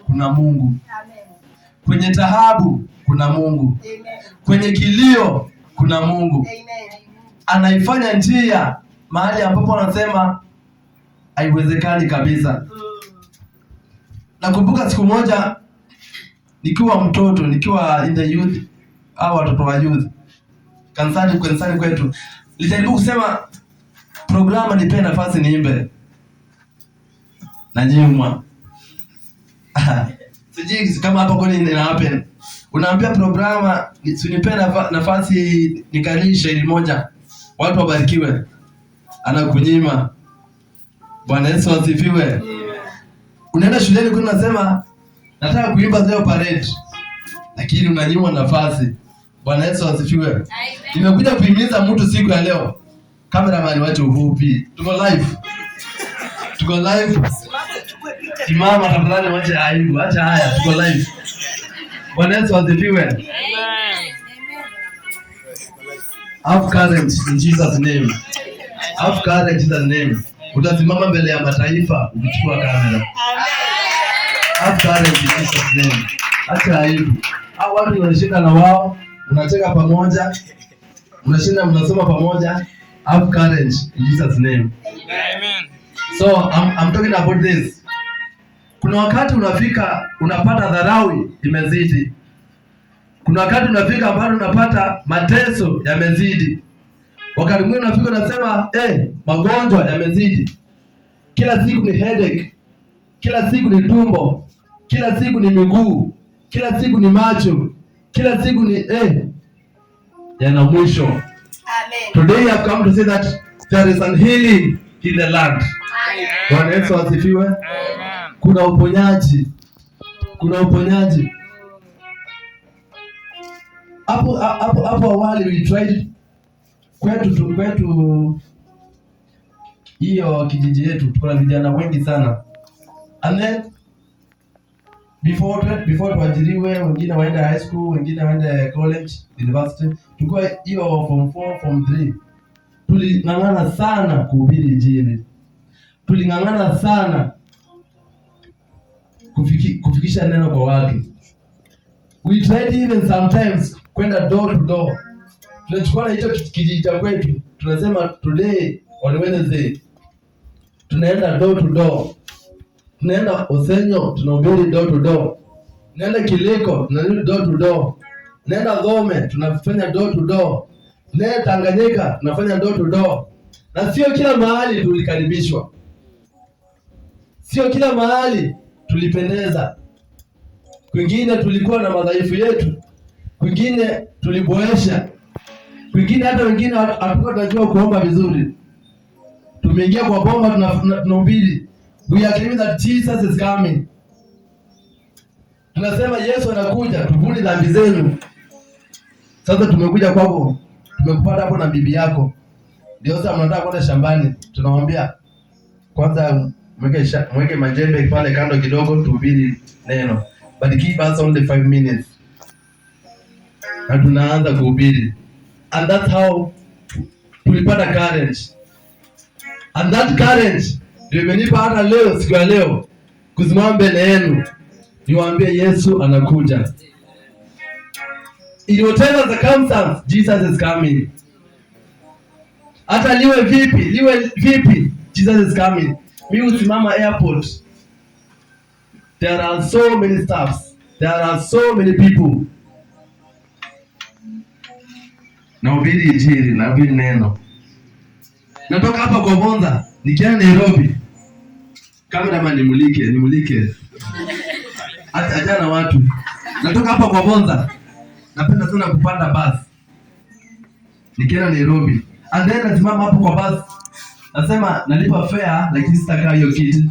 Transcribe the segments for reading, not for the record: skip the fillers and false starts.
kuna Mungu. Amen. Kwenye taabu kuna Mungu. Amen. Kwenye kilio kuna Mungu. Amen. Anaifanya njia mahali ambapo anasema haiwezekani kabisa. Nakumbuka siku moja nikiwa mtoto, nikiwa in the youth, au watoto wa youth, kanisani kwetu, nilijaribu kusema programa nipe nafasi niimbe. Najimwa. Sijui kama hapo kwani ina happen. Unaambia programa nipe nafasi nikalisha ili moja. Watu wabarikiwe. Anakunyima. Bwana Yesu asifiwe. Unaenda shuleni kuna nasema nataka kuimba leo parade. Lakini unanyimwa nafasi. Bwana Yesu asifiwe. Nimekuja kuhimiza mtu siku ya leo. Cameraman wacha uvupi. Tuko live. Simama tafadhali, wacha aibu. Wacha haya, tuko live. Bwana Yesu asifiwe. Amen. Have courage in Jesus name. Have courage in Jesus name. Utasimama mbele ya mataifa ukichukua kamera. Have courage in Jesus name. Acha aibu. Hao watu wanashinda na wao, unacheka pamoja. Unashinda mnasoma pamoja. Have courage in Jesus name. Amen. So I'm talking about this. Kuna wakati unafika unapata dharau imezidi. Kuna wakati unafika ambapo unapata mateso yamezidi. Wakati mwingine unafika unasema magonjwa yamezidi. Kila siku ni headache. Kila siku ni tumbo. Kila siku ni miguu. Kila siku ni macho. Kila siku ni yana mwisho. Amen. Today I have come to say that there is an healing in the land. Bwana Yesu asifiwe. Amen. Kuna uponyaji. Kuna uponyaji. Hapo awali we tried kwetu hiyo kijiji yetu tuko na vijana wengi sana. And then before tuajiriwe, wengine waende high school, wengine waende college, university, tuko hiyo form 4, form 3. Tuling'ang'ana sana kuhubiri Injili. Tuling'ang'ana sana kufikisha neno kwa watu. We tried even sometimes kwenda door to door. Tunachukua hicho kijiji cha kwetu, tunasema today on Wednesday tunaenda door to door. Tunaenda Osenyo, tunahubiri door to door. Tunaenda Kiliko, tunahubiri door to door. Tunaenda Gome, tunafanya door to door. Tunaenda Tanganyika, tunafanya door to door. Na sio kila mahali tulikaribishwa. Sio kila mahali tulipendeza. Kwingine tulikuwa na madhaifu yetu. Kwingine tuliboresha. Kwingine hata wengine hatukuwa tunajua kuomba vizuri. Tumeingia kwa bomba tunahubiri. We are claiming that Jesus is coming. Tunasema Yesu anakuja, tuvuni dhambi zenu. Sasa tumekuja kwako. Tumekupata hapo na bibi yako. Ndio sasa mnataka kwenda shambani. Tunamwambia kwanza mweke majembe pale kando kidogo tuhubiri neno. But give us only 5 minutes. Na tunaanza kuhubiri. And that's how tulipata courage. And that courage ndio imenipa hata leo, siku ya leo, kusimama mbele yenu niwaambie Yesu anakuja. In whatever circumstance, Jesus is coming. Hata liwe vipi, Jesus is coming. Mimi usimama airport. There are so many staffs. There are so many people. Nahubiri Injili, nahubiri neno. Natoka hapa kwa Bonza, nikienda Nairobi. Cameraman nimulike. Ajana watu. Natoka hapa kwa Bonza. Napenda sana kupanda bus. Nikienda Nairobi. And then nasimama hapo kwa bus. Nasema nalipa fare lakini sitakaa hiyo kiti.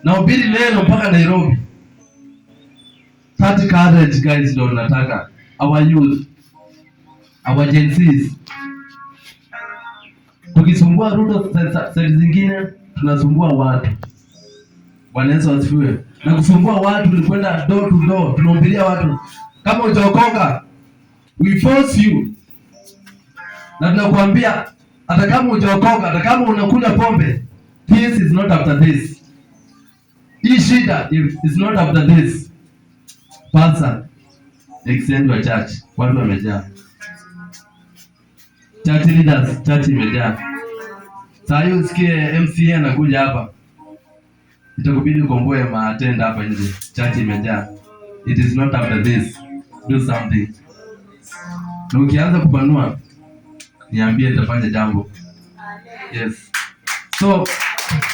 Nahubiri neno mpaka Nairobi. That courage guys ndio nataka. Our youth. Our Gen Zs. Tukisumbua ruto side zingine tunasumbua watu. Bwana Yesu asifiwe. Na kusumbua watu ni kwenda door to door, tunahubiria watu. Kama utaokoka, we force you. Na tunakuambia hata kama utaokoka, hata kama unakunywa pombe, this is not after this. Hii shida is not after this. Pastor, extend your church. Watu wamejaa. Church leaders, church imejaa. Saa hiyo usikie MCA anakuja hapa. Itakubidi ukomboe maatenda hapa nje. Church imejaa. It is not after this. Do something. Na ukianza kupanua, niambie nitafanya jambo. Yes. So,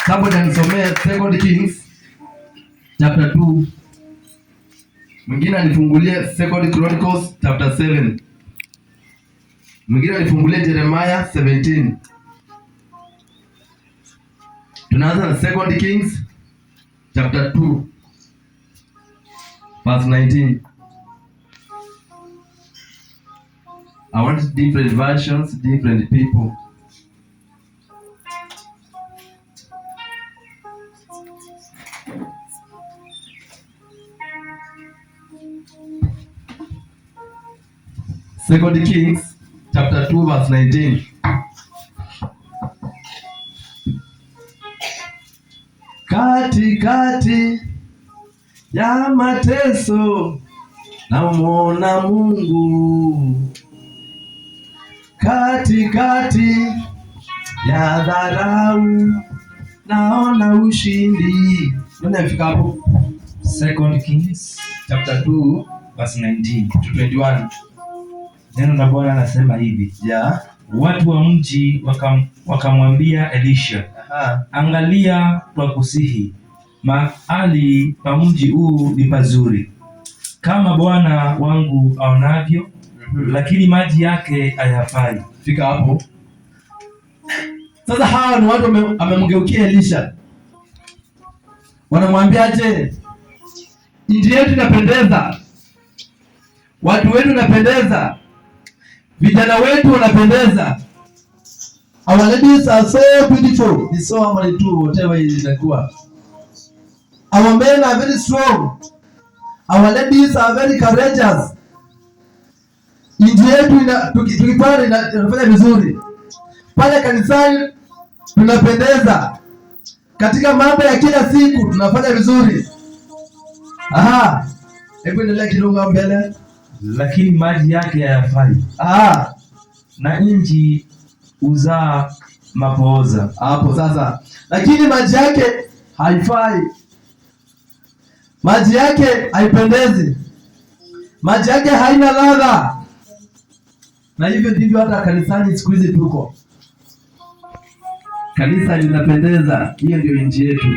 somebody anisomea 2 Kings chapter 2. Mwingine anifungulie 2 Chronicles chapter 7. Mwingine anifungulie Jeremiah 17. Tunaanza na 2 Kings chapter 2 verse 19. I want different versions, different people. Second Kings chapter 2 verse 19. Katikati ya mateso namuona Mungu, katikati ya dharau naona ushindi. Nani afika hapo? Second Kings chapter 2 verse 19 to 21. Neno la Bwana nasema hivi. Yeah. Watu wa mji wakamwambia Elisha, angalia twakusihi, mahali pa mji huu ni pazuri kama bwana wangu aonavyo, lakini maji yake hayafai. Fika hapo. Sasa hawa ni watu amemgeukia Elisha. Wanamwambiaje? Nchi yetu inapendeza. Watu wetu wanapendeza. Vijana wetu wanapendeza. Our ladies are so beautiful. Ni so amali tu whatever inakuwa. Our men are very strong. Our ladies are very courageous. Nchi yetu tukipanda inafanya vizuri. Pale kanisani tunapendeza. Katika mambo ya kila siku tunafanya vizuri. Aha. Hebu endelea kidogo mbele. Lakini maji yake hayafai. Na nchi uzaa mapooza. Hapo sasa. Lakini maji yake haifai. Maji yake haipendezi. Maji yake haina ladha. Na hivyo ndivyo hata kanisani siku hizi tuko. Kanisa linapendeza, hiyo ndio nchi yetu.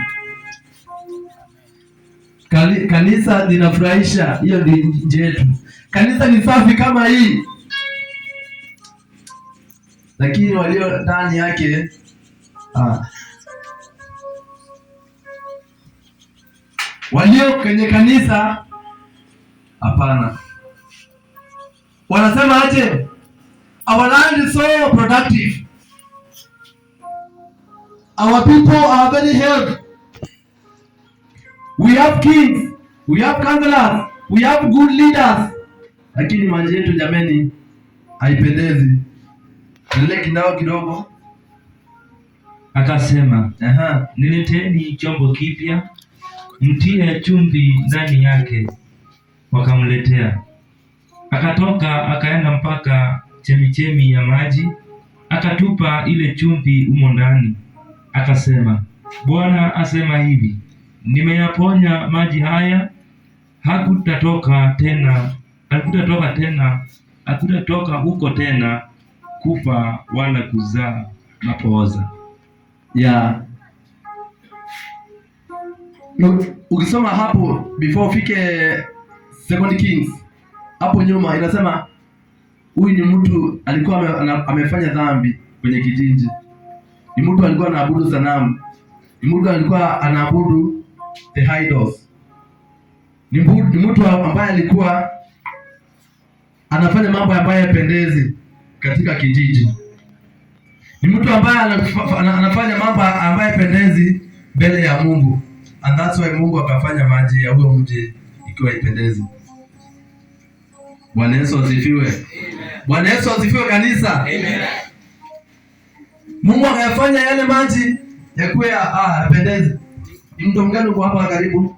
Kanisa linafurahisha, hiyo ndio nchi yetu. Kanisa ni safi kama hii. Lakini walio ndani yake walio kwenye kanisa hapana. Wanasema aje? Our land is so productive. Our people are very healthy. We have kings, we have counselors, we have good leaders. Lakini maji yetu jameni haipendezi. Nile kindao kidogo. Akasema, nileteni chombo kipya, mtie chumvi ndani yake. Wakamletea. Akatoka akaenda mpaka chemichemi ya maji, akatupa ile chumvi humo ndani. Akasema, Bwana asema hivi, nimeyaponya maji haya, hakutatoka huko tena kufa wala kuzaa mapooza. Yeah. Ukisoma hapo before ufike 2 Kings, hapo nyuma inasema huyu ni mtu alikuwa amefanya dhambi kwenye kijiji. Ni mtu alikuwa anaabudu sanamu. Ni mtu alikuwa anaabudu the idols. Ni mtu ambaye alikuwa anafanya mambo ambayo yapendezi katika kijiji. Ni mtu ambaye anafanya mambo ambayo yapendezi mbele ya Mungu. And that's why Mungu akafanya maji ya huyo mji ikiwa ipendezi. Bwana Yesu asifiwe. Amen. Bwana Yesu asifiwe kanisa. Amen. Mungu akayafanya yale maji yakuwe yapendeze. Mto mgani uko hapa karibu?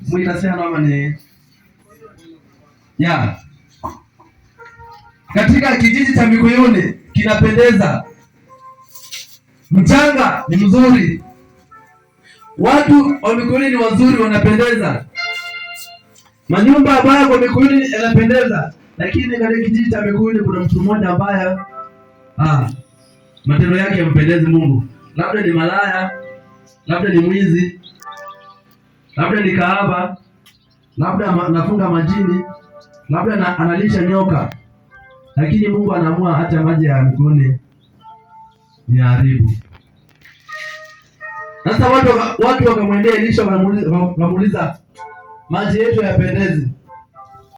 Mwitasema ama ni ya katika kijiji cha Mikuyuni kinapendeza. Mchanga ni mzuri, watu wa Mikuyuni ni wazuri, wanapendeza. Manyumba ambayo kwa Mikuyuni yanapendeza, lakini katika kijiji cha Mikuyuni kuna mtu mmoja ambaye matendo yake yampendezi Mungu. Labda ni malaya, labda ni mwizi, labda ni kahaba, labda anafunga majini, labda analisha nyoka, lakini Mungu anaamua hata maji ya Mikuyuni ni haribu. Sasa watu wakamwendea Elisha, wakamuuliza, maji yetu yapendezi,